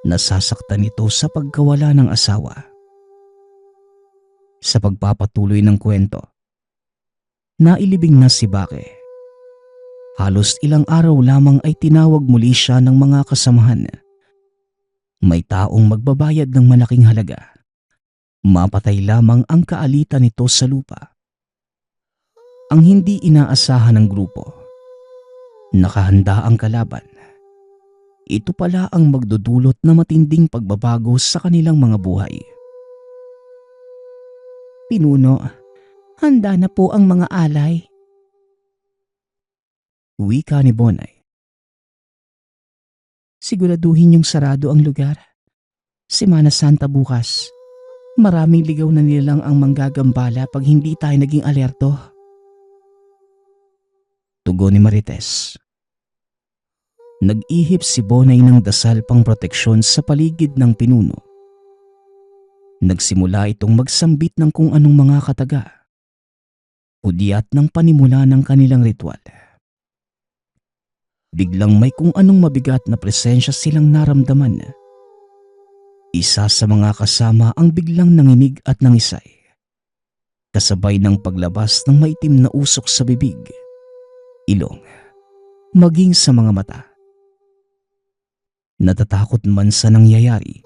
nasasaktan ito sa pagkawala ng asawa. Sa pagpapatuloy ng kwento, nailibing na si Bake. Halos ilang araw lamang ay tinawag muli siya ng mga kasamahan. May taong magbabayad ng malaking halaga. Mapatay lamang ang kaalitan nito sa lupa. Ang hindi inaasahan ng grupo. Nakahanda ang kalaban. Ito pala ang magdudulot na matinding pagbabago sa kanilang mga buhay. Pinuno, handa na po ang mga alay. Wika ni Bonay. Siguraduhin yung sarado ang lugar. Semana Santa bukas. Maraming ligaw na nilalang ang manggagambala pag hindi tayo naging alerto. Tugon ni Marites. Nag-ihip si Bonay ng dasal pang proteksyon sa paligid ng pinuno. Nagsimula itong magsambit ng kung anong mga kataga. Hudyat ng panimula ng kanilang ritual. Biglang may kung anong mabigat na presensya silang naramdaman. Isa sa mga kasama ang biglang nanginig at nangisay. Kasabay ng paglabas ng maitim na usok sa bibig, ilong, maging sa mga mata. Natatakot man sa nangyayari,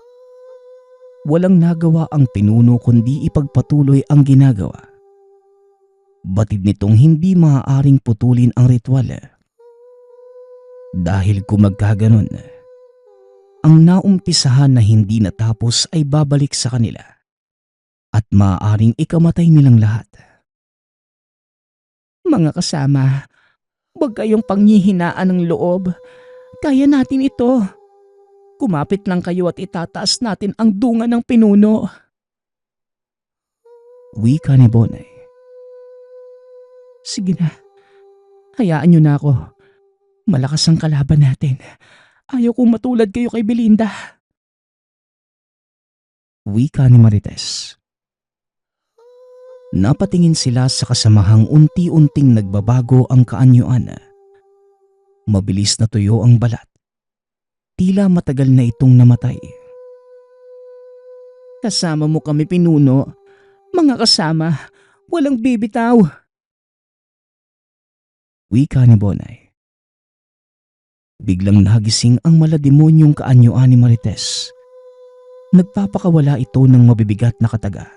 walang nagawa ang pinuno kundi ipagpatuloy ang ginagawa. Batid nitong hindi maaaring putulin ang ritual. Dahil kung magkaganon, ang naumpisahan na hindi natapos ay babalik sa kanila at maaaring ikamatay nilang lahat. Mga kasama, huwag kayong panghihinaan ng loob. Kaya natin ito. Kumapit lang kayo at itataas natin ang dunga ng pinuno. Wika ni Bonay. Sige na, hayaan niyo na ako. Malakas ang kalaban natin. Ayaw kong matulad kayo kay Belinda. Wika ni Marites. Napatingin sila sa kasamahang unti-unting nagbabago ang kaanyuan. Mabilis na tuyo ang balat. Tila matagal na itong namatay. Kasama mo kami, pinuno. Mga kasama, walang bibitaw. Wika ni Bonay. Biglang nagising ang malademonyong kaanyuan ni Marites. Nagpapakawala ito ng mabibigat na kataga.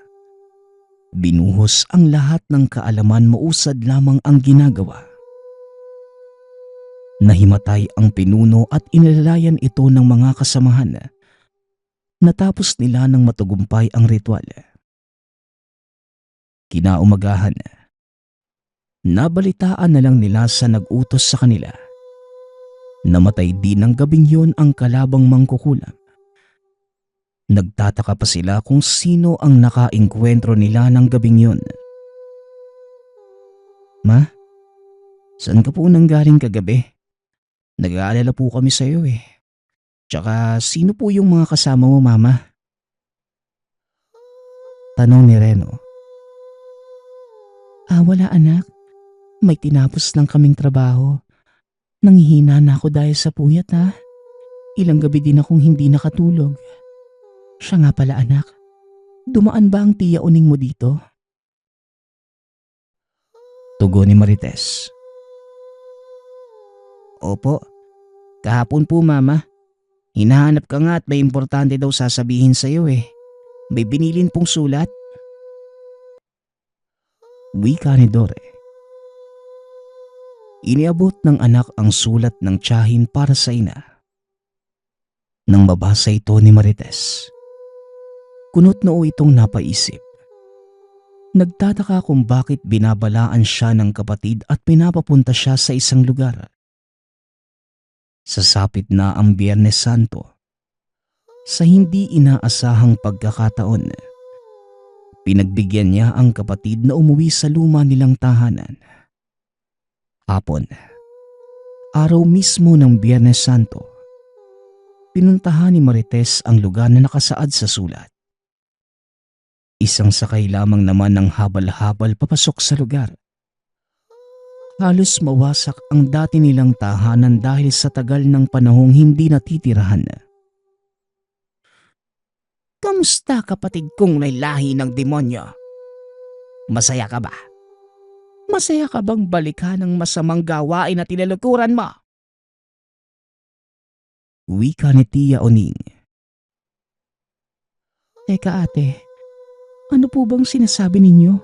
Binuhos ang lahat ng kaalaman, mausad lamang ang ginagawa. Nahimatay ang pinuno at inilalayan ito ng mga kasamahan. Natapos nila ng matagumpay ang ritual. Kinaumagahan, nabalitaan na lang nila sa nag-utos sa kanila. Namatay din ng gabing yun ang kalabang mangkukulam. Nagtataka pa sila kung sino ang nakaengkwentro nila ng gabing yun. Ma, saan ka po nanggaling kagabi? Nag-aalala po kami sa iyo eh. Tsaka sino po yung mga kasama mo, mama? Tanong ni Reno. Wala anak. May tinapos lang kaming trabaho. Nanghihina na ako dahil sa puyat ha. Ilang gabi din akong hindi nakatulog. Siya nga pala anak. Dumaan ba ang tiya uning mo dito? Tugon ni Marites. Opo, kahapon po mama. Hinahanap ka nga at may importante daw sasabihin sa iyo eh. May binilin pong sulat. Wika ni Dore. Iniabot ng anak ang sulat ng tiyahin para sa ina. Nang mabasa ito ni Marites, kunot noo itong napaisip. Nagtataka kung bakit binabalaan siya ng kapatid at pinapapunta siya sa isang lugar. Sasapit na ang Biyernes Santo. Sa hindi inaasahang pagkakataon, pinagbigyan niya ang kapatid na umuwi sa luma nilang tahanan. Hapon, araw mismo ng Biyernes Santo, pinuntahan ni Marites ang lugar na nakasaad sa sulat. Isang sakay lamang naman ng habal-habal papasok sa lugar. Halos mawasak ang dati nilang tahanan dahil sa tagal ng panahong hindi natitirahan. Kamusta kapatid kong may lahi ng demonyo? Masaya ka ba? Masaya ka bang balikan ang masamang gawain na tinalikuran mo? Wika ni Tia Oning. Teka ate, ano po bang sinasabi ninyo?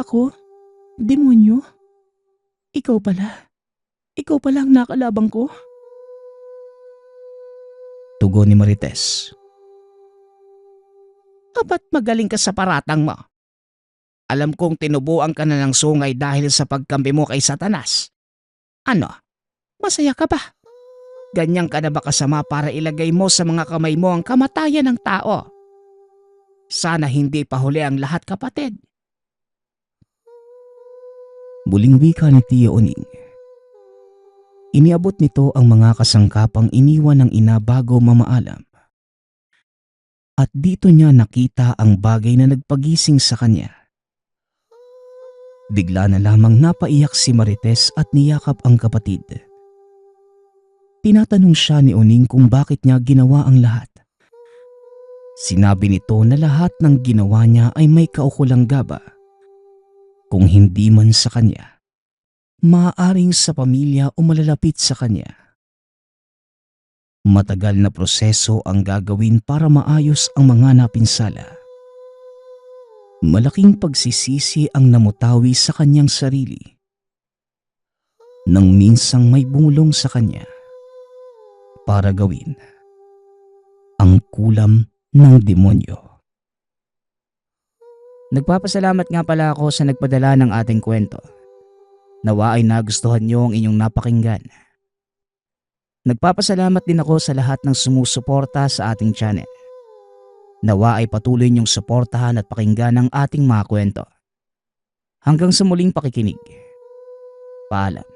Ako? Demonyo? Ikaw pala? Ikaw pala ang nakalabang ko? Tugon ni Marites. Ba't magaling ka sa paratang mo? Alam kong tinubuan ka na ng sungay dahil sa pagkampi mo kay Satanas. Ano? Masaya ka ba? Ganyan ka na ba kasama para ilagay mo sa mga kamay mo ang kamatayan ng tao? Sana hindi pa huli ang lahat, kapatid. Muling wika ni Tia Oning. Iniabot nito ang mga kasangkapang iniwan ng ina bago mamaalam. At dito niya nakita ang bagay na nagpagising sa kanya. Bigla na lamang napaiyak si Marites at niyakap ang kapatid. Tinatanong siya ni Uning kung bakit niya ginawa ang lahat. Sinabi nito na lahat ng ginawa niya ay may kaukulang gaba. Kung hindi man sa kanya, maaaring sa pamilya o malalapit sa kanya. Matagal na proseso ang gagawin para maayos ang mga napinsala. Malaking pagsisisi ang namutawi sa kanyang sarili nang minsang may bumulong sa kanya para gawin ang kulam ng demonyo. Nagpapasalamat nga pala ako sa nagpadala ng ating kwento. Nawa ay nagustuhan niyo ang inyong napakinggan. Nagpapasalamat din ako sa lahat ng sumusuporta sa ating channel. Nawa ay patuloy niyong suportahan at pakinggan ang ating mga kwento. Hanggang sa muling pakikinig. Paalam.